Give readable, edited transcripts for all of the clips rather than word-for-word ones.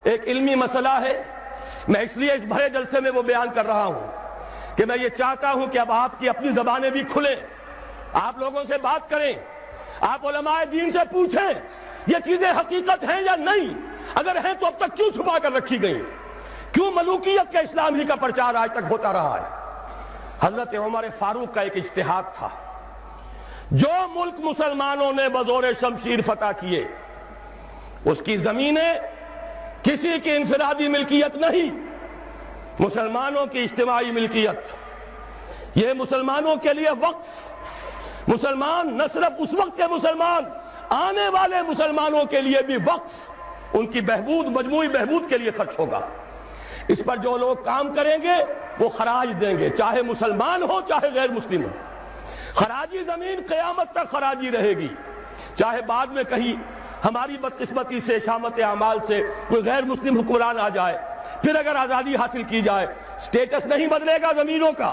ایک علمی مسئلہ ہے، میں اس لیے اس بھرے جلسے میں وہ بیان کر رہا ہوں کہ میں یہ چاہتا ہوں کہ اب آپ کی اپنی زبانیں بھی کھلیں، آپ لوگوں سے بات کریں، آپ علماء دین سے پوچھیں یہ چیزیں حقیقت ہیں یا نہیں، اگر ہیں تو اب تک کیوں چھپا کر رکھی گئی، کیوں ملوکیت کے اسلام ہی کا پرچار آج تک ہوتا رہا ہے۔ حضرت عمر فاروق کا ایک اجتہاد تھا، جو ملک مسلمانوں نے بزور شمشیر فتح کیے اس کی زمینیں کسی کی انفرادی ملکیت نہیں، مسلمانوں کی اجتماعی ملکیت، یہ مسلمانوں کے لیے وقف، مسلمان نہ صرف اس وقت کے مسلمان، آنے والے مسلمانوں کے لیے بھی وقف، ان کی بہبود، مجموعی بہبود کے لیے خرچ ہوگا۔ اس پر جو لوگ کام کریں گے وہ خراج دیں گے، چاہے مسلمان ہو چاہے غیر مسلم ہو۔ خراجی زمین قیامت تک خراجی رہے گی، چاہے بعد میں کہیں ہماری بدقسمتی سے، شامت اعمال سے کوئی غیر مسلم حکمران آ جائے، پھر اگر آزادی حاصل کی جائے، سٹیٹس نہیں بدلے گا زمینوں کا،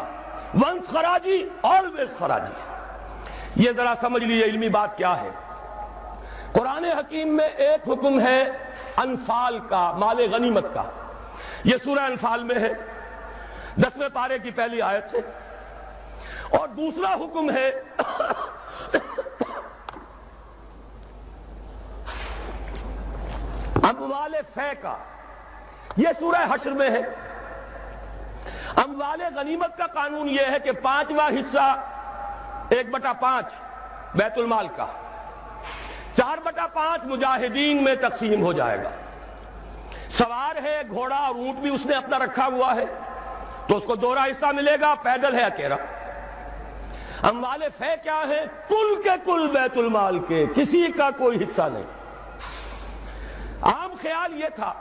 ونس خراجی آلویز خراجی۔ یہ ذرا سمجھ لیجیے علمی بات کیا ہے۔ قرآن حکیم میں ایک حکم ہے انفال کا، مال غنیمت کا، یہ سورہ انفال میں ہے، 10ویں پارے کی پہلی آیت ہے، اور دوسرا حکم ہے اموال فے کا، یہ سورہ حشر میں ہے۔ اموال غنیمت کا قانون یہ ہے کہ 5واں حصہ 1/5 بیت المال کا، 4/5 مجاہدین میں تقسیم ہو جائے گا۔ سوار ہے، گھوڑا اور اونٹ بھی اس نے اپنا رکھا ہوا ہے تو اس کو دوہرا حصہ ملے گا، پیدل ہے اکیلا۔ اموال فے کیا ہے؟ کل کے کل بیت المال کے، کسی کا کوئی حصہ نہیں۔ عام خیال یہ تھا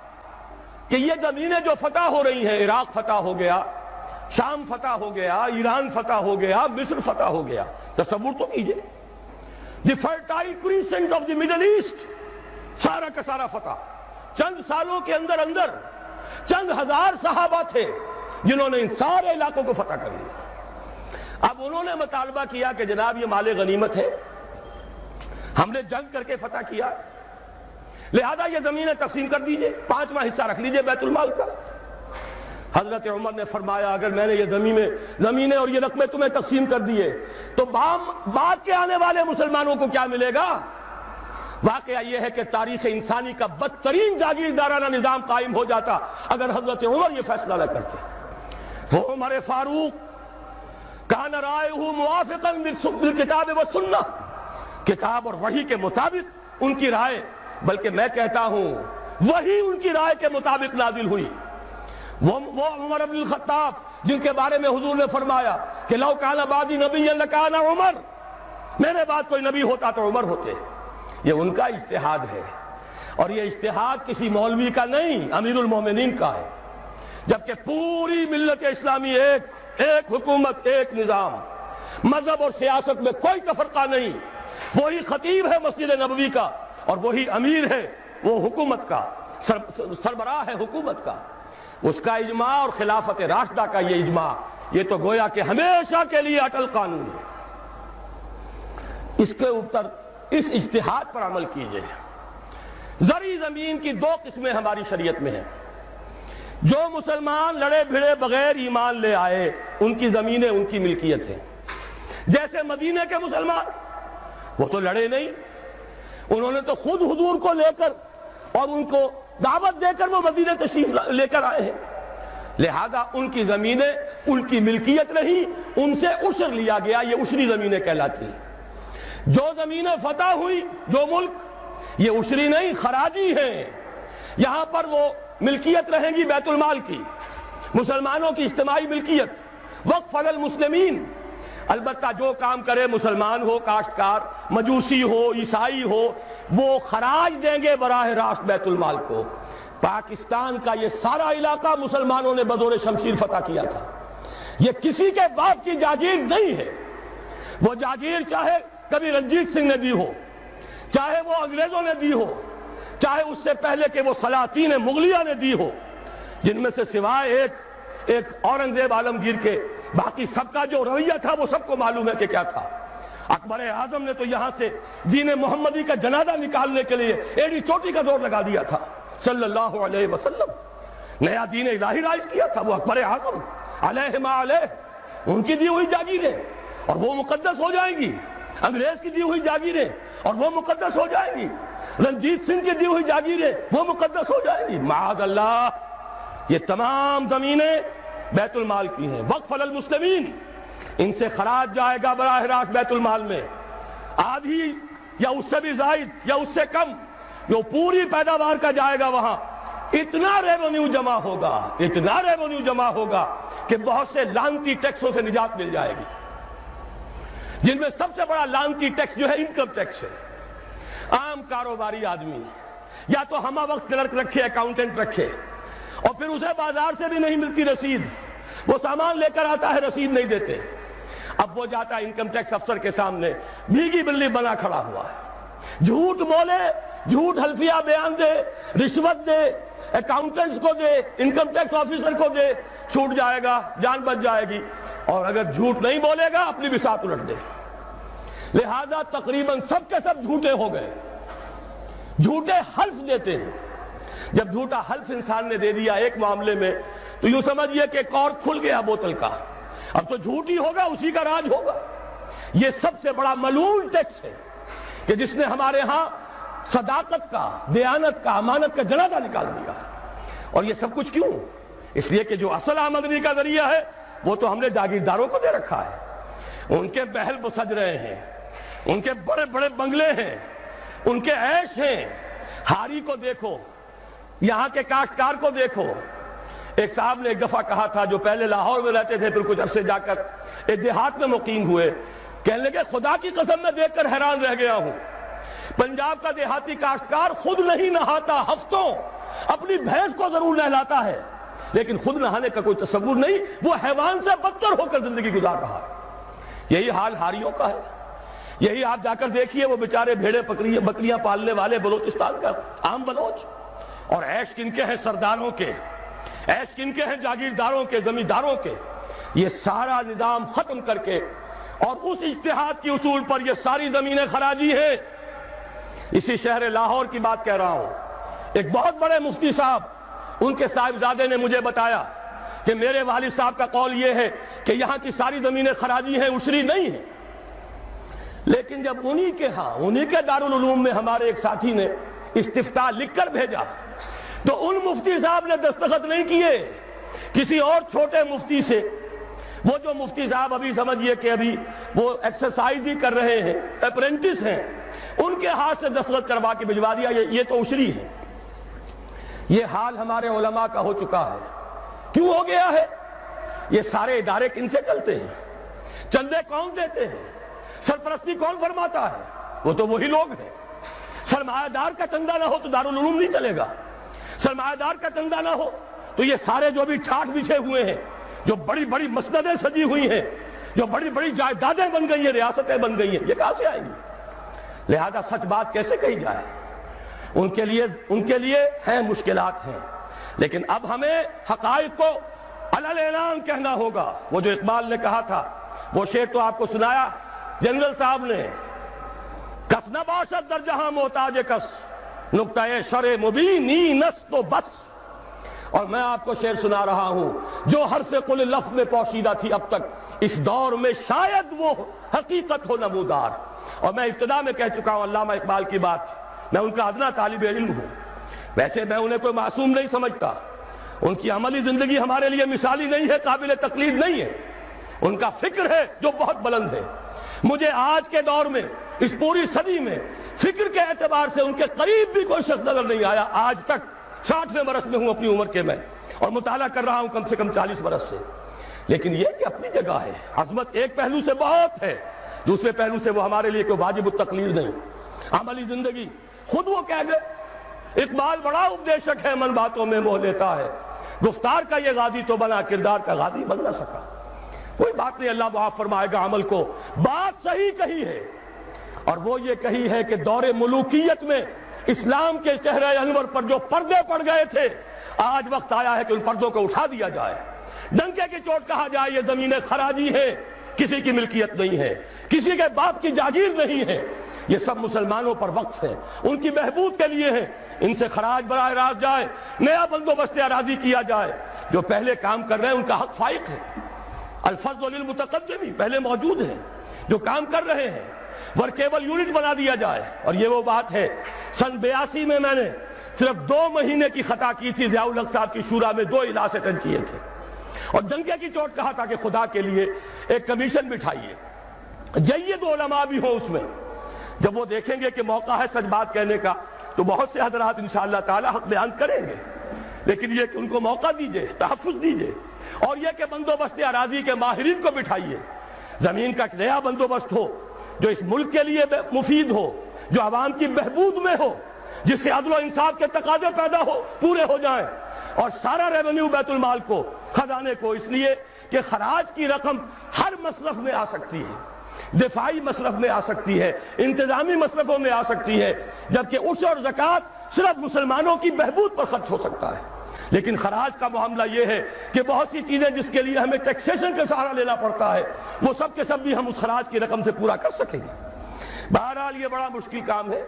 کہ یہ زمینیں جو فتح ہو رہی ہیں، عراق فتح ہو گیا، شام فتح ہو گیا، ایران فتح ہو گیا، مصر فتح ہو گیا، تصور تو کیجئے، the fertile crescent of the middle east, سارا کا سارا فتح۔ چند سالوں کے اندر اندر چند ہزار صحابہ تھے جنہوں نے ان سارے علاقوں کو فتح کر لیا۔ اب انہوں نے مطالبہ کیا کہ جناب یہ مال غنیمت ہے، ہم نے جنگ کر کے فتح کیا، لہذا یہ زمینیں تقسیم کر دیجئے، 5واں حصہ رکھ لیجئے بیت المال کا۔ حضرت عمر نے فرمایا اگر میں نے یہ زمینیں اور یہ رقمیں تمہیں تقسیم کر دیے تو بعد کے آنے والے مسلمانوں کو کیا ملے گا؟ واقعہ یہ ہے کہ تاریخ انسانی کا بدترین جاگیردارانہ نظام قائم ہو جاتا اگر حضرت عمر یہ فیصلہ نہ کرتے۔ وہ عمر فاروق کان رائہ موافقا بالکتاب والسنہ، کتاب اور وحی کے مطابق ان کی رائے، بلکہ میں کہتا ہوں وہی ان کی رائے کے مطابق نازل ہوئی۔ وہ عمر بن الخطاب جن کے بارے میں حضور نے فرمایا کہ لو کان بعدی نبی لکان عمر، میرے بعد کوئی نبی ہوتا تو عمر ہوتے، یہ ان کا اجتہاد ہے، اور یہ اجتہاد کسی مولوی کا نہیں، امیر المومنین کا ہے۔ جبکہ پوری ملت اسلامی ایک حکومت، ایک نظام، مذہب اور سیاست میں کوئی تفرقہ نہیں، وہی خطیب ہے مسجد نبوی کا اور وہی امیر ہے وہ حکومت کا، سربراہ ہے حکومت کا، اس کا اجماع اور خلافت راشدہ کا یہ اجماع، یہ تو گویا کہ ہمیشہ کے لیے اٹل قانون ہے۔ اس کے اوپر اس اجتہاد پر عمل کیجئے۔ زرعی زمین کی 2 قسمیں ہماری شریعت میں ہیں۔ جو مسلمان لڑے بھڑے بغیر ایمان لے آئے ان کی زمینیں ان کی ملکیت ہیں، جیسے مدینے کے مسلمان، وہ تو لڑے نہیں، انہوں نے تو خود حضور کو لے کر اور ان کو دعوت دے کر وہ مدینے تشریف لے کر آئے ہیں، لہذا ان کی زمینیں ان کی ملکیت نہیں، ان سے عشر لیا گیا، یہ عشری زمینیں کہلاتی ہیں۔ جو زمینیں فتح ہوئی، جو ملک، یہ عشری نہیں، خراجی ہیں، یہاں پر وہ ملکیت رہیں گی بیت المال کی، مسلمانوں کی اجتماعی ملکیت، وقف علی المسلمین۔ البتہ جو کام کرے مسلمان ہو، کاشتکار، مجوسی ہو، عیسائی ہو، وہ خراج دیں گے براہ راست بیت المال کو۔ پاکستان کا یہ سارا علاقہ مسلمانوں نے بزور شمشیر فتح کیا تھا، یہ کسی کے باپ کی جاگیر نہیں ہے۔ وہ جاگیر چاہے کبھی رنجیت سنگھ نے دی ہو، چاہے وہ انگریزوں نے دی ہو، چاہے اس سے پہلے کہ وہ سلاطین مغلیہ نے دی ہو، جن میں سے سوائے ایک اورنگزیب عالمگیر کے باقی سب کا جو رویہ تھا وہ سب کو معلوم ہے کہ کیا تھا۔ اکبر اعظم نے تو یہاں سے دین محمدی کا جنازہ نکالنے کے لیے ایڑی چوٹی کا زور لگا دیا تھا، صلی اللہ علیہ وسلم. نیا دین الہی رائج کیا تھا، وہ اکبر اعظم علیہ ما علیہ، ان کی دی ہوئی جاگیریں اور وہ مقدس ہو جائیں گی. انگریز کی دی ہوئی جاگیریں اور وہ مقدس ہو جائیں گی. رنجیت سنگھ کی دی ہوئی جاگیریں وہ مقدس ہو جائیں گی. معاذ اللہ، یہ تمام زمینیں بیت المال کی ہیں. وقف للمسلمین، ان سے خراج جائے گا براہ راست بیت المال میں، آدھی یا اس سے بھی زائد یا اس سے کم جو پوری پیداوار کا جائے گا وہاں. اتنا ریونیو جمع ہوگا، اتنا ریونیو جمع ہوگا کہ بہت سے لعنتی ٹیکسوں سے نجات مل جائے گی، جن میں سب سے بڑا لعنتی ٹیکس جو ہے انکم ٹیکس ہے. عام کاروباری آدمی یا تو ہمہ وقت کلرک رکھے، اکاؤنٹنٹ رکھے، اور پھر اسے بازار سے بھی نہیں ملتی رسید، وہ سامان لے کر آتا ہے رسید نہیں دیتے. اب وہ جاتا ہے انکم ٹیکس افسر کے سامنے، بھیگی بلی بنا کھڑا ہوا ہے، جھوٹ بولے، جھوٹ حلفیہ بیان دے، رشوت دے، اکاؤنٹنٹس کو دے، انکم ٹیکس آفیسر کو دے، چھوٹ جائے گا، جان بچ جائے گی. اور اگر جھوٹ نہیں بولے گا اپنی بساط الٹ دے. لہذا تقریباً سب کے سب جھوٹے ہو گئے، جھوٹے حلف دیتے ہیں. جب جھوٹا حلف انسان نے دے دیا ایک معاملے میں تو یوں سمجھئے کہ کارک کھل گیا بوتل کا، اب تو جھوٹ ہی ہوگا، اسی کا راج ہوگا. یہ سب سے بڑا ملعون ٹیکس ہے کہ جس نے ہمارے ہاں صداقت کا، دیانت کا، امانت کا جنازہ نکال دیا. اور یہ سب کچھ کیوں؟ اس لیے کہ جو اصل آمدنی کا ذریعہ ہے وہ تو ہم نے جاگیرداروں کو دے رکھا ہے. ان کے محل سج رہے ہیں، ان کے بڑے بڑے بنگلے ہیں، ان کے عیش ہیں. ہاری کو دیکھو، یہاں کے کاشتکار کو دیکھو. ایک صاحب نے ایک دفعہ کہا تھا، جو پہلے لاہور میں رہتے تھے پھر کچھ عرصے جا کر ایک دیہات میں مقیم ہوئے، کہنے لگے خدا کی قسم میں دیکھ کر حیران رہ گیا ہوں، پنجاب کا دیہاتی کاشتکار خود نہیں نہاتا، ہفتوں اپنی بھینس کو ضرور نہلاتا ہے لیکن خود نہانے کا کوئی تصور نہیں، وہ حیوان سے بدتر ہو کر زندگی گزار رہا ہے. یہی حال ہاریوں کا ہے. یہی آپ جا کر دیکھیے، وہ بیچارے بھیڑے بکریاں پالنے والے بلوچستان کا عام بلوچ. اور عیش کن کے ہیں؟ سرداروں کے. عیش کن کے ہیں؟ جاگیرداروں کے، زمینداروں کے. یہ سارا نظام ختم کر کے اور اس اجتہاد کی اصول پر یہ ساری زمینیں خراجی ہیں. اسی شہر لاہور کی بات کہہ رہا ہوں، ایک بہت بڑے مفتی صاحب، ان کے صاحبزادے نے مجھے بتایا کہ میرے والد صاحب کا قول یہ ہے کہ یہاں کی ساری زمینیں خراجی ہیں، عشری نہیں ہیں. لیکن جب انہی کے دارالعلوم میں ہمارے ایک ساتھی نے استفتاء لکھ کر بھیجا تو ان مفتی صاحب نے دستخط نہیں کیے، کسی اور چھوٹے مفتی سے، وہ جو مفتی صاحب ابھی سمجھئے کہ ابھی وہ ایکسرسائز ہی کر رہے ہیں، اپرینٹس ہیں، ان کے ہاتھ سے دستخط کروا کے بھجوا دیا. یہ تو عشری ہے. یہ حال ہمارے علماء کا ہو چکا ہے. کیوں ہو گیا ہے؟ یہ سارے ادارے کن سے چلتے ہیں؟ چندے کون دیتے ہیں؟ سرپرستی کون فرماتا ہے؟ وہ تو وہی لوگ ہیں. سرمایہ دار کا چندہ نہ ہو تو دارالعلوم نہیں چلے گا. سرمایہ دار کا چندہ نہ ہو تو یہ سارے جو بھی ٹھاٹ بچھے ہوئے ہیں، جو بڑی بڑی مسندیں سجی ہوئی ہیں، جو بڑی بڑی جائیدادیں بن گئی ہیں، ریاستیں بن گئی ہیں، یہ کہاں سے آئیں گی؟ لہذا سچ بات کیسے کہی جائے؟ ان کے لیے ہیں مشکلات ہیں، لیکن اب ہمیں حقائق کو علل اعلان کہنا ہوگا. وہ جو اقبال نے کہا تھا، وہ شعر تو آپ کو سنایا جنرل صاحب نے، کس نہ باشد در جہاں محتاج کس، نقطۂ شرع مبینی نس تو بس. اور میں آپ کو شعر سنا رہا ہوں جو حرف قل لفظ میں پوشیدہ تھی اب تک، اس دور میں شاید وہ حقیقت ہو نمودار. اور میں ابتدا میں کہہ چکا ہوں علامہ اقبال کی بات، میں ان کا ادنا طالب علم ہوں. ویسے میں انہیں کوئی معصوم نہیں سمجھتا، ان کی عملی زندگی ہمارے لیے مثالی نہیں ہے، قابل تقلید نہیں ہے. ان کا فکر ہے جو بہت بلند ہے. مجھے آج کے دور میں، اس پوری صدی میں، فکر کے اعتبار سے ان کے قریب بھی کوئی شخص نظر نہیں آیا. آج تک 60ویں برس میں ہوں اپنی عمر کے میں، اور مطالعہ کر رہا ہوں کم سے کم 40 برس سے. لیکن یہ کہ اپنی جگہ ہے، عظمت ایک پہلو سے بہت ہے، دوسرے پہلو سے وہ ہمارے لیے کوئی واجب التقلید نہیں. عملی زندگی خود وہ کہہ گئے، اقبال بڑا اپدیشک ہے، من باتوں میں موہ لیتا ہے، گفتار کا یہ غازی تو بنا، کردار کا غازی بن نہ سکا. کوئی بات نہیں، اللہ معاف فرمائے گا عمل کو. بات صحیح کہی ہے، اور وہ یہ کہی ہے کہ دور ملوکیت میں اسلام کے چہرے انور پر جو پردے پڑ گئے تھے، آج وقت آیا ہے کہ ان پردوں کو اٹھا دیا جائے. ڈنکے کی چوٹ کہا جائے یہ زمینیں خراجی ہیں، کسی کی ملکیت نہیں ہے، کسی کے باپ کی جاگیر نہیں ہے. یہ سب مسلمانوں پر وقف ہے، ان کی بہبود کے لیے ہیں۔ ان سے خراج براہ راست جائے، نیا بندوبست اراضی کیا جائے۔ جو پہلے کام کر رہے ہیں ان کا حق فائق ہے، الفضل للمتقدم پہلے موجود ہیں جو کام کر رہے ہیں، ورکیبل یونٹ بنا دیا جائے۔ اور یہ وہ بات ہے، سن 82 میں نے صرف 2 مہینے کی خطا کی تھی، ضیاء الحق صاحب کی شورا میں 2 اجلاس اٹینڈ کیے تھے اور ڈنکے کی چوٹ کہا تھا کہ خدا کے لیے ایک کمیشن بٹھائیے، جید علماء بھی ہوں اس میں۔ جب وہ دیکھیں گے کہ موقع ہے سچ بات کہنے کا تو بہت سے حضرات انشاءاللہ تعالی حق بیان کریں گے، لیکن یہ کہ ان کو موقع دیجئے، تحفظ دیجئے، اور یہ کہ بندوبست اراضی کے ماہرین کو بٹھائیے، زمین کا ایک نیا بندوبست ہو جو اس ملک کے لیے مفید ہو، جو عوام کی بہبود میں ہو، جس سے عدل و انصاف کے تقاضے پورے ہو جائیں، اور سارا ریونیو بیت المال کو، خزانے کو، اس لیے کہ خراج کی رقم ہر مصرف میں آ سکتی ہے، دفاعی مصرف میں آ سکتی ہے، انتظامی مصرفوں میں آ سکتی ہے، جبکہ عشر اور زکوٰۃ صرف مسلمانوں کی بہبود پر خرچ ہو سکتا ہے۔ لیکن خراج کا معاملہ یہ ہے کہ بہت سی چیزیں جس کے لیے ہمیں ٹیکسیشن کا سہارا لینا پڑتا ہے، وہ سب کے سب بھی ہم اس خراج کی رقم سے پورا کر سکیں گے۔ بہرحال یہ بڑا مشکل کام ہے،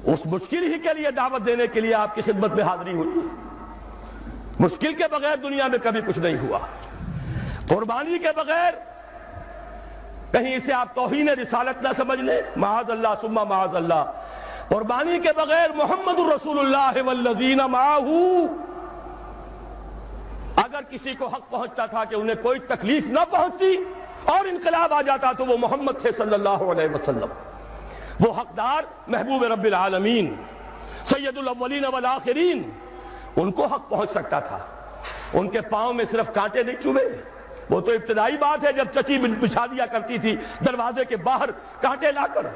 اس مشکل ہی کے لیے دعوت دینے کے لیے آپ کی خدمت میں حاضری ہوئی۔ مشکل کے بغیر دنیا میں کبھی کچھ نہیں ہوا، قربانی کے بغیر کہیں اسے آپ توہین رسالت نہ سمجھ لیں، معاذ اللہ ثم معاذ اللہ، قربانی کے بغیر محمد الرسول اللہ والذین معہ، اگر کسی کو حق پہنچتا تھا کہ انہیں کوئی تکلیف نہ پہنچتی اور انقلاب آ جاتا تو وہ محمد تھے صلی اللہ علیہ وسلم۔ وہ حقدار محبوب رب العالمین سید الاولین والآخرین، ان کو حق پہنچ سکتا تھا۔ ان کے پاؤں میں صرف کانٹے نہیں چبھے، وہ تو ابتدائی بات ہے جب چچی بچھا دیا کرتی تھی دروازے کے باہر کانٹے لا کر،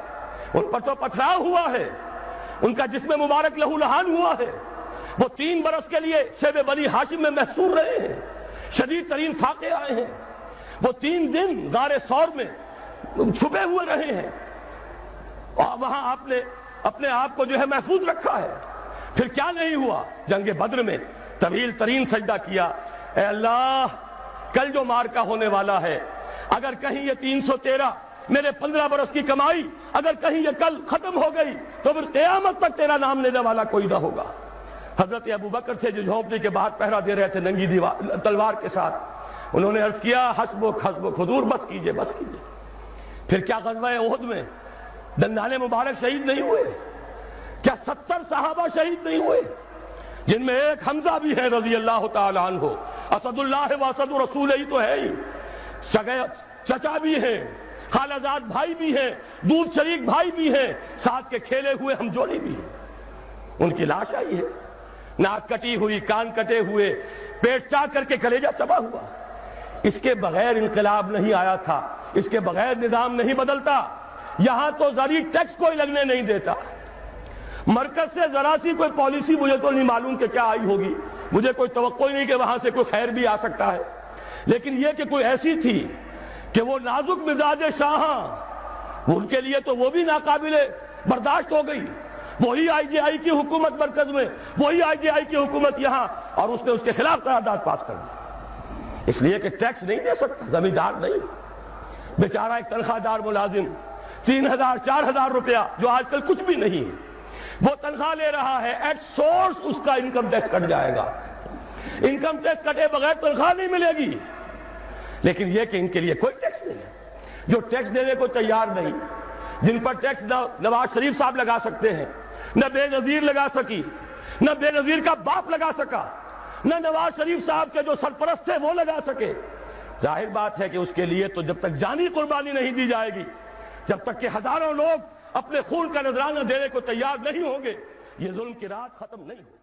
ان پر تو پتھراؤ ہوا ہے، ان کا جسم مبارک لہو لہان ہوا ہے، وہ 3 برس کے لیے شیب بنی ہاشم میں محصور رہے ہیں، شدید ترین فاقے آئے ہیں، وہ 3 دن غار ثور میں چھپے ہوئے رہے ہیں، اور وہاں آپ نے اپنے آپ کو جو ہے محفوظ رکھا ہے۔ پھر کیا نہیں ہوا؟ جنگ بدر میں طویل ترین سجدہ کیا، اے اللہ کل جو مارکہ ہونے والا ہے، اگر کہیں یہ 313 میرے 15 برس کی کمائی اگر کہیں یہ کل ختم ہو گئی تو پھر قیامت تک تیرا نام لینے والا کوئی نہ ہوگا۔ حضرت ابوبکر تھے جو جھونپڑی کے باہر پہرا دے رہے تھے ننگی تلوار کے ساتھ، انہوں نے عرض کیا حسبک حسبک، حضور بس کیجئے بس کیجئے۔ پھر کیا غزوہ احد میں دندان مبارک شہید نہیں ہوئے؟ کیا 70 صحابہ شہید نہیں ہوئے؟ جن میں ایک حمزہ بھی ہے رضی اللہ تعالیٰ عنہ، اسد اللہ و اسد رسول ہی تو ہے ہی، چچا بھی ہیں، خالہ زاد بھائی بھی ہیں، دودھ شریک بھائی بھی ہیں، ساتھ کے کھیلے ہوئے ہم جوڑی بھی ہیں۔ ان کی لاش آئی ہے، ناک کٹی ہوئی، کان کٹے ہوئے، پیٹ چاک کر کے کلیجہ چبا ہوا۔ اس کے بغیر انقلاب نہیں آیا تھا، اس کے بغیر نظام نہیں بدلتا۔ یہاں تو زرعی ٹیکس کوئی لگنے نہیں دیتا، مرکز سے ذرا سی کوئی پالیسی مجھے تو نہیں معلوم کہ کیا آئی ہوگی، مجھے کوئی توقع ہی نہیں کہ وہاں سے کوئی خیر بھی آ سکتا ہے، لیکن یہ کہ کوئی ایسی تھی کہ وہ نازک مزاج شاہاں، ان کے لیے تو وہ بھی ناقابل برداشت ہو گئی۔ وہی آئی جے آئی کی حکومت مرکز میں، وہی آئی جے آئی کی حکومت یہاں، اور اس نے اس کے خلاف قرارداد پاس کر دی، اس لیے کہ ٹیکس نہیں دے سکتا، زمیندار نہیں، بیچارہ ایک تنخواہ دار ملازم 3000 4000 روپیہ جو آج کل کچھ بھی نہیں ہے وہ تنخواہ لے رہا ہے، ایٹ سورس اس کا انکم ٹیکس کٹ جائے گا، انکم ٹیکس کٹے بغیر تنخواہ نہیں ملے گی۔ لیکن یہ کہ ان کے لیے کوئی ٹیکس نہیں ہے، جو ٹیکس دینے کو تیار نہیں، جن پر ٹیکس نواز شریف صاحب لگا سکتے ہیں، نہ بے نظیر لگا سکی، نہ بے نظیر کا باپ لگا سکا، نہ نواز شریف صاحب کے جو سرپرست تھے وہ لگا سکے۔ ظاہر بات ہے کہ اس کے لیے تو جب تک جانی قربانی نہیں دی جائے گی، جب تک کہ ہزاروں لوگ اپنے خون کا نذرانہ دینے کو تیار نہیں ہوں گے، یہ ظلم کی رات ختم نہیں ہوگی۔